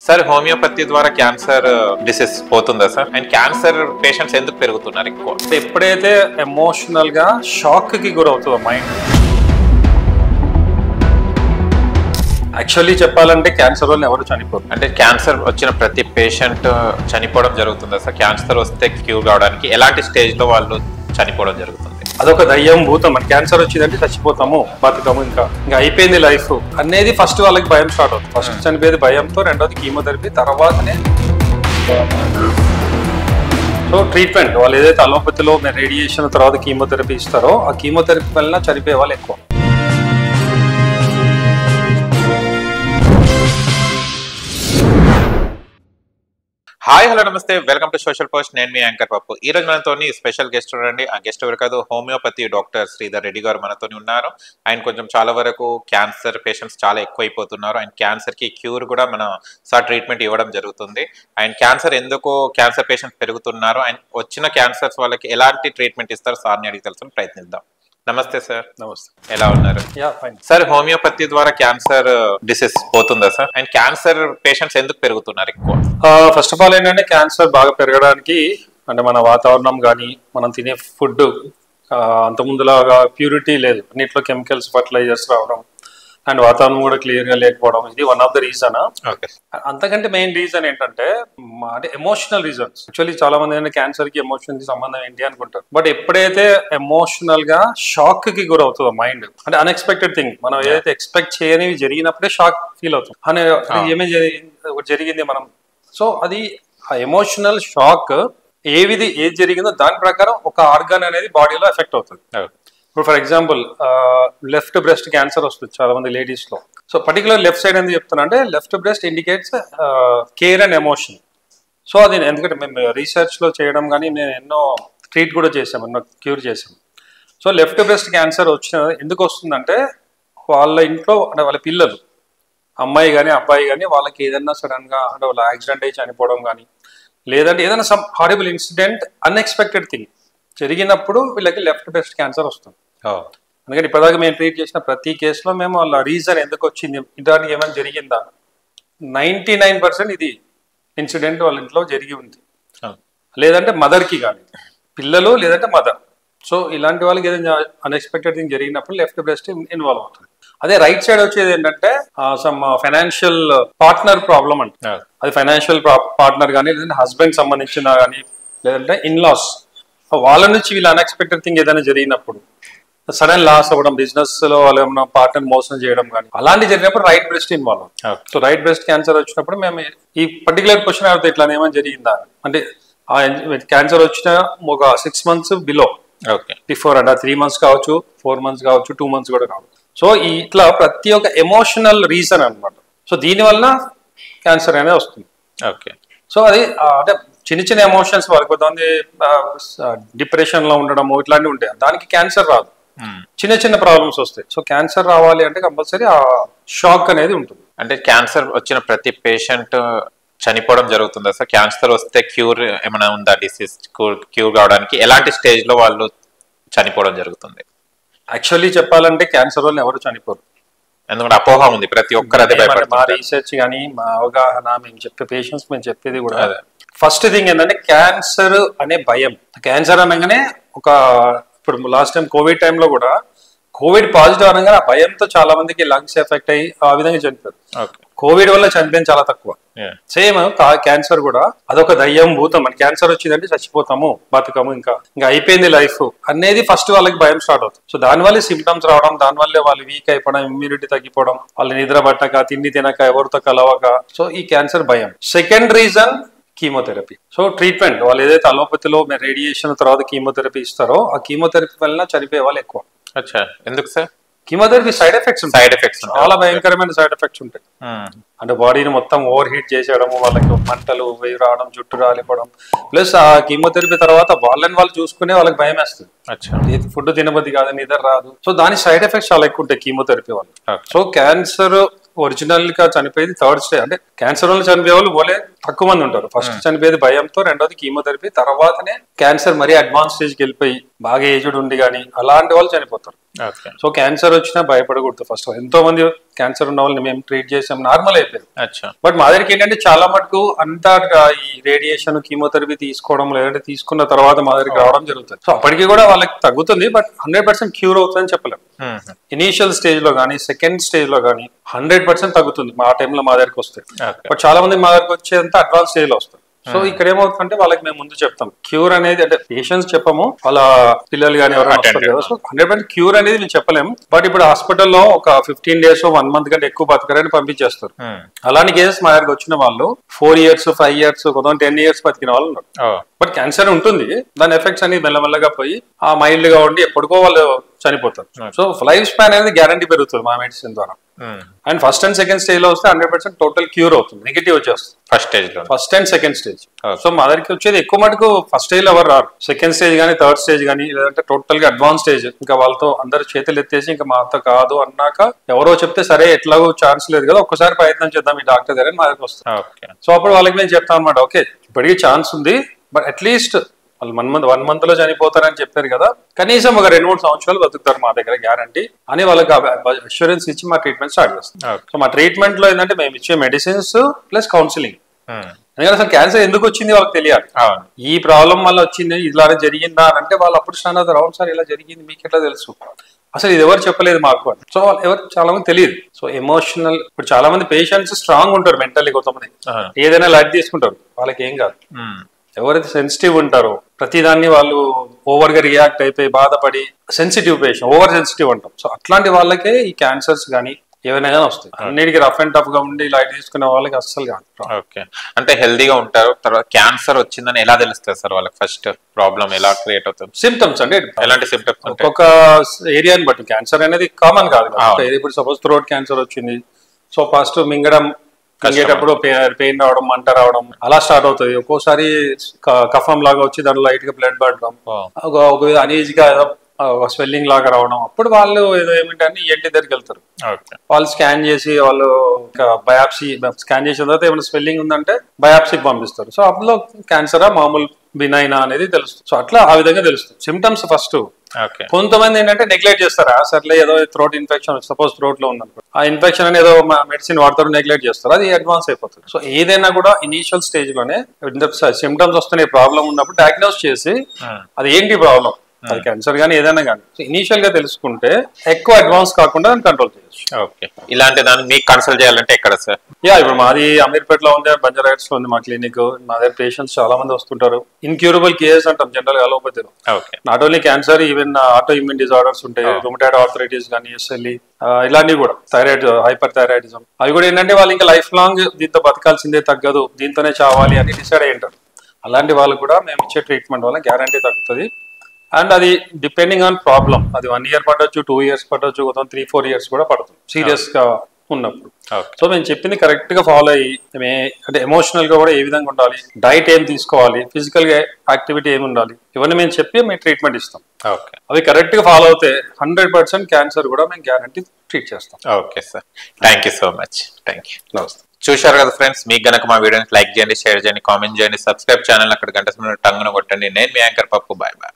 Sir homeopathy ద్వారా cancer disease పోతుందా sir? And cancer patients ఎందుకు పెరుగుతున్నారు ఎక్కువ? ఎప్పుడైతే ఎమోషనల్ గా షాక్ కి గురవుతుందో మైండ్, యాక్చువల్లీ చెప్పాలంటే క్యాన్సర్ వల్ల ఎవరు చనిపోరు. అంటే క్యాన్సర్ వచ్చిన ప్రతి పేషెంట్ చనిపోవడం జరుగుతుందా సార్? క్యాన్సర్ వస్తే క్యూర్ కావడానికి ఎలాంటి స్టేజ్ లో వాళ్ళు చనిపోవడం జరుగుతుంది? అదొక దయ్యం భూతం. మన క్యాన్సర్ వచ్చిందంటే చచ్చిపోతాము, బతుకము, ఇంకా అయిపోయింది లైఫ్ అనేది ఫస్ట్ వాళ్ళకి భయం స్టార్ట్ అవుతుంది. ఫస్ట్ చనిపోయేది భయంతో, రెండోది కీమోథెరపీ, తర్వాతనే సో ట్రీట్మెంట్. వాళ్ళు ఏదైతే అలోపతిలో రేడియేషన్ తర్వాత కీమోథెరపీ ఇస్తారో ఆ కీమోథెరపీ వల్ల చనిపోయే వాళ్ళు ఎక్కువ. హాయ్, హలో, నమస్తే, వెల్కమ్ టు సోషల్ పోస్ట్. నేను మీ యాంకర్ పప్పు. ఈ రోజు మనతో స్పెషల్ గెస్ట్ ఉండండి. ఆ గెస్ట్ ఎవరు కాదు, హోమియోపతి డాక్టర్ శ్రీధర్ రెడ్డి గారు మనతో ఉన్నారు. ఆయన కొంచెం చాలా వరకు క్యాన్సర్ పేషెంట్స్ చాలా ఎక్కువ అయిపోతున్నారు. అండ్ క్యాన్సర్ కి క్యూర్ కూడా మన సార్ ట్రీట్మెంట్ ఇవ్వడం జరుగుతుంది. అండ్ క్యాన్సర్ ఎందుకు క్యాన్సర్ పేషెంట్స్ పెరుగుతున్నారు, అండ్ వచ్చిన క్యాన్సర్స్ వాళ్ళకి ఎలాంటి ట్రీట్మెంట్ ఇస్తారు సార్ని అడిగి తెలుసుకుని ప్రయత్నిద్దాం. నమస్తే సార్. నమస్తే. ఎలా ఉన్నారు సార్? హోమియోపతి ద్వారా క్యాన్సర్ డిసీజ్ పోతుందా సార్? అండ్ క్యాన్సర్ పేషెంట్స్ ఎందుకు పెరుగుతున్నారు ఎక్కువ? ఫస్ట్ ఆఫ్ ఆల్ ఏంటంటే క్యాన్సర్ బాగా పెరగడానికి అంటే మన వాతావరణం కానీ మనం తినే ఫుడ్ అంత ముందులాగా ప్యూరిటీ లేదు. అన్నిట్లో కెమికల్స్, ఫర్టిలైజర్స్ రావడం అండ్ వాతావరణం కూడా క్లియర్ గా లేకపోవడం, ఇది వన్ ఆఫ్ ద రీజన్. అంతకంటే మెయిన్ రీజన్ ఏంటంటే అంటే ఎమోషనల్ రీజన్స్. యాక్చువల్లీ చాలా మంది ఏంటంటే క్యాన్సర్ కి ఎమోషన్ కి సంబంధం ఏంటి అనుకుంటారు. బట్ ఎప్పుడైతే ఎమోషనల్ గా షాక్ కి గురవుతుందో మైండ్, అంటే అన్ఎక్స్పెక్టెడ్ థింగ్, మనం ఏదైతే ఎక్స్పెక్ట్ చేయనివి జరిగినప్పుడే షాక్ ఫీల్ అవుతుంది. అని ఏమేమి జరిగింది మనం, సో అది ఆ ఎమోషనల్ షాక్ ఏది జరిగిందో దాని ప్రకారం ఒక ఆర్గాన్ అనేది బాడీలో ఎఫెక్ట్ అవుతుంది. ఇప్పుడు for example left breast cancer వస్తుంది చాలా మంది లేడీస్ లో. సో పర్టికులర్ లెఫ్ట్ సైడ్ ఎందుకు చెప్తున్నా అంటే left breast indicates care and emotion. So అది ఎందుకంటే మేము రీసెర్చ్ లో చేయడం కానీ నేను ఎన్నో ట్రీట్ కూడా చేసాము, ఎన్నో క్యూర్ చేసాము. సో లెఫ్ట్ బ్రెస్ట్ క్యాన్సర్ వచ్చిన ఎందుకు వస్తుందంటే వాళ్ళ ఇంట్లో అంటే వాళ్ళ పిల్లలు, అమ్మాయి కానీ అబ్బాయి కానీ వాళ్ళకి ఏదైనా సడన్ గా అంటే వాళ్ళ యాక్సిడెంట్ అయి చనిపోవడం కానీ, లేదంటే ఏదైనా some horrible incident, unexpected thing జరిగినప్పుడు వీళ్ళకి లెఫ్ట్ బ్రెస్ట్ క్యాన్సర్ వస్తుంది. అందుకని ఇప్పటిదాకా మేము ట్రీట్ చేసిన ప్రతి కేసులో మేము వాళ్ళ రీజన్ ఎందుకు వచ్చింది, దానికి ఏమైనా జరిగిందా, 99% ఇది ఇన్సిడెంట్ వాళ్ళ ఇంట్లో జరిగి ఉంది. లేదంటే మదర్కి కానీ పిల్లలు, లేదంటే మదర్. సో ఇలాంటి వాళ్ళకి ఏదైనా అన్ఎక్స్పెక్టెడ్ థింగ్ జరిగినప్పుడు లెఫ్ట్ బ్రెస్ట్ ఇన్వాల్వ్ అవుతుంది. అదే రైట్ సైడ్ వచ్చేది ఏంటంటే సమ్ ఫైనాన్షియల్ పార్ట్నర్ ప్రాబ్లం అంటే, అది ఫైనాన్షియల్ పార్ట్నర్ కానీ, లేదంటే హస్బెండ్ సంబంధించిన కానీ, లేదంటే ఇన్లాస్, వాళ్ళ నుంచి వీళ్ళు అన్ఎక్స్పెక్టెడ్ థింగ్ ఏదైనా జరిగినప్పుడు, సడన్ లాస్ అవ్వడం, బిజినెస్ లో వాళ్ళు ఏమైనా పార్ట్నర్ మోసం చేయడం కానీ అలాంటి జరిగినప్పుడు right breast involve. So right breast cancer వచ్చినప్పుడు మేము ఈ పర్టికులర్ క్వశ్చన్ అడిగితే ఇట్లా ఏమైనా జరిగిందా అంటే, క్యాన్సర్ వచ్చిన ఒక 6 months బిలో, బిఫోర్ అంటే 3 months కావచ్చు, 4 months కావచ్చు, 2 months కూడా కావచ్చు. సో ఇట్లా ప్రతి ఒక్క ఎమోషనల్ రీజన్ అనమాట. సో దీనివల్ల క్యాన్సర్ అనేది వస్తుంది. సో అది అంటే చిన్న చిన్న ఎమోషన్స్, వాళ్ళకి కొంతమంది డిప్రెషన్ లో ఉండడము ఇట్లాంటివి ఉంటాయి, దానికి క్యాన్సర్ రాదు, చిన్న చిన్న ప్రాబ్లమ్స్ వస్తాయి. సో క్యాన్సర్ రావాలి అంటే కంపల్సరీ ఆ షాక్ అనేది ఉంటుంది. అంటే క్యాన్సర్ వచ్చిన ప్రతి పేషెంట్ చనిపోవడం జరుగుతుందా సార్? క్యాన్సర్ వస్తే క్యూర్ ఏమైనా ఉందా, డిసీజ్ క్యూర్ కావడానికి ఎలాంటి స్టేజ్ లో వాళ్ళు చనిపోవడం జరుగుతుంది? యాక్చువల్లీ చెప్పాలంటే క్యాన్సర్ వల్ల ఎవరు చనిపోరు. ఎందుకంటే అపోహ ఉంది, ప్రతి ఒక్కరు అదే భయపడతారు. మా రీసెర్చ్ కానీ మా అవగాహన, మేము చెప్పే పేషెంట్స్ మేము చెప్పేది కూడా ఫస్ట్ థింగ్ ఏంటంటే క్యాన్సర్ అనే భయం. క్యాన్సర్ అనగానే ఒక ఇప్పుడు లాస్ట్ టైం కోవిడ్ టైంలో కూడా కోవిడ్ పాజిటివ్ అనగానే ఆ భయంతో చాలా మందికి లంగ్స్ ఎఫెక్ట్ అయ్యి ఆ విధంగా చనిపోయారు. కోవిడ్ వల్ల చనిపోయింది చాలా తక్కువ. సేమ్ క్యాన్సర్ కూడా అదొక దయ్యం భూతం. మన క్యాన్సర్ వచ్చిందంటే చచ్చిపోతాము, బతుకము, ఇంకా అయిపోయింది లైఫ్ అనేది ఫస్ట్ వాళ్ళకి భయం స్టార్ట్ అవుతుంది. సో దానివల్ల సిమ్టమ్స్ రావడం, దానివల్లే వాళ్ళు వీక్ అయిపోవడం, ఇమ్యూనిటీ తగ్గిపోవడం, వాళ్ళు నిద్ర పట్టక, తిండి తినక, ఎవరితో కలవక, సో ఈ క్యాన్సర్ భయం. Second reason chemotherapy. So treatment, వాళ్ళు ఏదైతే అలోపతిలో రేడియేషన్ తర్వాత కీమోథెరపీ ఇస్తారో ఆ కీమోథెరపీ వల్ల చనిపోయే వాళ్ళు ఎక్కువ. ఎందుకు సార్? కీమోథెరపీ సైడ్ ఎఫెక్ట్స్ చాలా భయంకరమైన సైడ్ ఎఫెక్ట్స్ ఉంటాయి. అంటే బాడీని మొత్తం ఓవర్ హీట్ చేసేయడము, వాళ్ళకి మంటలు వేయి రావడం, జుట్టు రాలిపోవడం, ప్లస్ ఆ కీమోథెరపీ తర్వాత వాళ్ళని వాళ్ళు చూసుకునే వాళ్ళకి భయం వేస్తుంది, ఫుడ్ తినబుద్ధి కాదు, నిద్ర రాదు. సో దాని సైడ్ ఎఫెక్ట్స్ చాలా ఎక్కువ ఉంటాయి కీమోథెరపీ వల్ల. సో క్యాన్సర్ ఒరిజినల్ గా చనిపోయింది థర్డ్ స్టేజ్, అంటే క్యాన్సర్ వల్ల చనిపోయే వాళ్ళు పోలే తక్కువ మంది ఉంటారు. ఫస్ట్ చనిపోయేది భయంతో, రెండోది కీమోథెరపీ, తర్వాతనే క్యాన్సర్ మరీ అడ్వాన్స్ స్టేజ్కి వెళ్ళిపోయి బాగా ఏజ్డ్ ఉండి కానీ అలాంటి వాళ్ళు చనిపోతారు. సో క్యాన్సర్ వచ్చినా భయపడకూడదు. ఫస్ట్ ఎంతో మంది క్యాన్సర్ ఉన్న వాళ్ళని మేము ట్రీట్ చేసాం, నార్మల్ అయిపోయింది. బట్ మా దగ్గరికి ఏంటంటే చాలా మటుకు అంతా ఈ రేడియేషన్ కీమోథెరపీ తీసుకోవడం లేదంటే తీసుకున్న తర్వాత మా దగ్గరికి రావడం జరుగుతుంది. సో అప్పటికి కూడా వాళ్ళకి తగ్గుతుంది, బట్ 100% క్యూర్ అవుతుందని చెప్పలేము. ఇనీషియల్ స్టేజ్ లో కానీ సెకండ్ స్టేజ్ లో కానీ 100% తగ్గుతుంది మా టైంలో మా దగ్గరికి వస్తే. బట్ చాలా మంది మా దగ్గరికి వచ్చేంత అడ్వాన్స్ స్టేజ్ లో వస్తారు. సో ఇక్కడ ఏమవుతుందంటే వాళ్ళకి మేము ముందు చెప్తాం క్యూర్ అనేది, అంటే పేషెంట్స్ చెప్పము, వాళ్ళ పిల్లలు కానీ ఎవరైనా వస్తారు కదా. సో 100% క్యూర్ అనేది మేము చెప్పలేము. బట్ ఇప్పుడు హాస్పిటల్లో ఒక 15 days 1 month కంటే ఎక్కువ బతకరని పంపించేస్తారు. అలాంటి కేసెస్ మా దగ్గరికి వచ్చిన వాళ్ళు 4 years 5 years కొంతమంది 10 years బతికిన వాళ్ళు ఉన్నారు. బట్ క్యాన్సర్ ఉంటుంది, దాని ఎఫెక్ట్స్ అనేది మెల్లమెల్లగా పోయి ఆ మైల్డ్ గా ఉండి ఎప్పటికో వాళ్ళు చనిపోతారు. సో లైఫ్ స్పాన్ అనేది గ్యారంటీ పెరుగుతుంది మా మెడిసిన్ ద్వారా. And first and second stage లో వస్తే 100% టోటల్ క్యూర్ అవుతుంది, నెగిటివ్ వచ్చేస్తుంది first and second stage. So మా దగ్గరికి వచ్చేది ఎక్కువ మటుకు ఫస్ట్ స్టేజ్ లో ఎవరు రారు, సెకండ్ స్టేజ్ కానీ థర్డ్ స్టేజ్ కానీ లేదంటే టోటల్ గా అడ్వాన్స్ స్టేజ్, ఇంకా వాళ్ళతో అందరు చేతులు ఎత్తేసి ఇంకా మాతో కాదు అన్నాక ఎవరో చెప్తే సరే ఎట్లాగో ఛాన్స్ లేదు కదా ఒక్కసారి ప్రయత్నం చేద్దాం ఈ డాక్టర్ దగ్గర మా దగ్గరికి వస్తారు. సో అప్పుడు వాళ్ళకి నేను చెప్తాను అనమాట, ఓకే ఇప్పటికీ ఛాన్స్ ఉంది, బట్ అట్లీస్ట్ వాళ్ళు 1 month లో చనిపోతారని చెప్పారు కదా, కనీసం ఒక 2-3 సంవత్సరాలు బతుకుతారు మా దగ్గర గ్యారంటీ అని వాళ్ళకి అష్యూరెన్స్ ఇచ్చి మా ట్రీట్మెంట్ స్టార్ట్ చేస్తాం. సో మా ట్రీట్మెంట్ లో ఏంటంటే మేము ఇచ్చే మెడిసిన్స్ ప్లస్ కౌన్సిలింగ్. ఎందుకంటే అసలు క్యాన్సర్ ఎందుకు వచ్చింది వాళ్ళకి తెలియాలి, ఈ ప్రాబ్లం వల్ల వచ్చింది, ఇలా జరిగిందా అని అంటే వాళ్ళు అప్పుడు స్టాండ్ అవుతారు, అవును సార్ ఇలా జరిగింది మీకు ఎట్లా తెలుసు, అసలు ఇది ఎవరు చెప్పలేదు మాకు అని. సో ఎవరు చాలా మంది తెలియదు. సో ఎమోషనల్, ఇప్పుడు చాలా మంది పేషెంట్స్ స్ట్రాంగ్ ఉంటారు మెంటల్లీ, కొంతమంది ఏదైనా లైట్ తీసుకుంటారు, వాళ్ళకి ఏం కాదు. ఎవరైతే సెన్సిటివ్ ఉంటారో ప్రతిదాన్ని వాళ్ళు ఓవర్ గా రియాక్ట్ అయిపోయి బాధపడి సెన్సిటివ్ పేషెంట్, ఓవర్ సెన్సిటివ్ అంటాం. సో అట్లాంటి వాళ్ళకే ఈ క్యాన్సర్స్ కానీ ఏమైనా కానీ వస్తాయి. అన్నిటికీ రఫ్ అండ్ టఫ్ గా ఉండి లైట్ తీసుకునే వాళ్ళకి అస్సలు కాదు. ఓకే, అంటే హెల్దీగా ఉంటారు, తర్వాత క్యాన్సర్ వచ్చిందని ఎలా తెలుస్తుంది సార్ వాళ్ళకి? ఫస్ట్ ప్రాబ్లం ఎలా క్రియేట్ అవుతుంది? సిమ్టమ్స్ అంటే ఎలాంటి సిమ్టమ్స్? ఒక్కొక్క ఏరియాని బట్టి క్యాన్సర్ అనేది కామన్ కాదు. ఇప్పుడు సపోజ్ థ్రోట్ క్యాన్సర్ వచ్చింది, సో ఫస్ట్ మింగేటప్పుడు పెయిన్ రావడం, మంట రావడం అలా స్టార్ట్ అవుతుంది. ఒక్కోసారి కఫం లాగా వచ్చి దాంట్లో లైట్ గా బ్లడ్ పడడం, ఒక అనీజీగా స్వెల్లింగ్ లాగా రావడం, అప్పుడు వాళ్ళు ఏదో ఏమిటని ఏంటి దగ్గరికి వెళ్తారు. వాళ్ళు స్కాన్ చేసి వాళ్ళు బయాప్సీ స్కాన్ చేసిన తర్వాత ఏమైనా స్వెల్లింగ్ ఉందంటే బయాప్సీకి పంపిస్తారు. సో అందులో క్యాన్సరా మామూలు బినైనా అనేది తెలుస్తుంది. సో అట్లా ఆ విధంగా తెలుస్తుంది సిమ్టమ్స్ ఫస్ట్. కొంతమంది ఏంటంటే నెగ్లెక్ట్ చేస్తారు, సర్లే ఏదో థ్రోట్ ఇన్ఫెక్షన్, సపోజ్ థ్రోట్ లో ఉందనుకో, ఆ ఇన్ఫెక్షన్ అని ఏదో మెడిసిన్ వాడతారు, నెగ్లెక్ట్ చేస్తారు, అది అడ్వాన్స్ అయిపోతుంది. సో ఏదైనా కూడా ఇనీషియల్ స్టేజ్ లోనే సిమ్టమ్స్ వస్తున్నాయి, ప్రాబ్లం ఉన్నప్పుడు డయాగ్నోస్ చేసి అది ఏంటి ప్రాబ్లం, అది క్యాన్సర్ కానీ ఏదైనా కానీ ఇనీషియల్ గా తెలుసుకుంటే ఎక్కువ అడ్వాన్స్ కాకుండా కంట్రోల్ చేయొచ్చు. ఓకే, ఇలాంటి దాన్ని మీకు కన్సల్ట్ చేయాలంటే ఎక్కడ సార్? ఇప్పుడు మాది అమీర్పేటలో ఉంది, బంజారా హిల్స్ లో ఉంది మా క్లినిక్. మా దగ్గర పేషెంట్స్ చాలా మంది వస్తుంటారు. ఇన్క్యూరబుల్ కేసెస్ అంటాం జనరల్ గా అలోపతిలో. Not only cancer, even autoimmune disorders ఉంటాయి, రుమటాయిడ్ ఆర్థరైటిస్ కానీ, ఎస్ఎల్ఈ ఇలాంటివి కూడా, థైరాయిడ్, హైపర్ థైరాయిడిజం, అవి కూడా ఏంటంటే వాళ్ళు ఇంకా లైఫ్ లాంగ్ దీంతో బతకాల్సిందే, తగ్గదు, దీంతోనే చావాలి అని డిసైడ్ అయ్యి ఉంటారు. అలాంటి వాళ్ళకు కూడా మేము ఇచ్చే ట్రీట్మెంట్ వల్ల గ్యారంటీ తగ్గుతుంది. అండ్ అది డిపెండింగ్ ఆన్ ప్రాబ్లం, అది 1 year పట్టొచ్చు, 2 years పట్టొచ్చు, 3-4 years కూడా పడుతుంది సీరియస్ గా ఉన్నప్పుడు. సో మేము చెప్పింది కరెక్ట్ గా ఫాలో అయ్యి, అంటే ఎమోషనల్ గా కూడా ఏ విధంగా ఉండాలి, డైట్ ఏం తీసుకోవాలి, ఫిజికల్ గా యాక్టివిటీ ఏమి ఉండాలి, ఇవన్నీ మేము చెప్పి మేము ట్రీట్మెంట్ ఇస్తాం. అవి కరెక్ట్ గా ఫాలో అవుతే 100% క్యాన్సర్ కూడా మేము గ్యారంటీ ట్రీట్ చేస్తాం. Okay sir, thank you so much. Thank you. నమస్తే. చూశారు కదా ఫ్రెండ్స్, మీకు గనక మా వీడియోని లైక్ చేయండి, షేర్ చేయండి, కామెంట్ చేయండి, సబ్స్క్రైబ్ ఛానల్ అక్కడ గంట టంగున కొట్టండి. నేను మీ యాంకర్ పప్పు. Bye bye.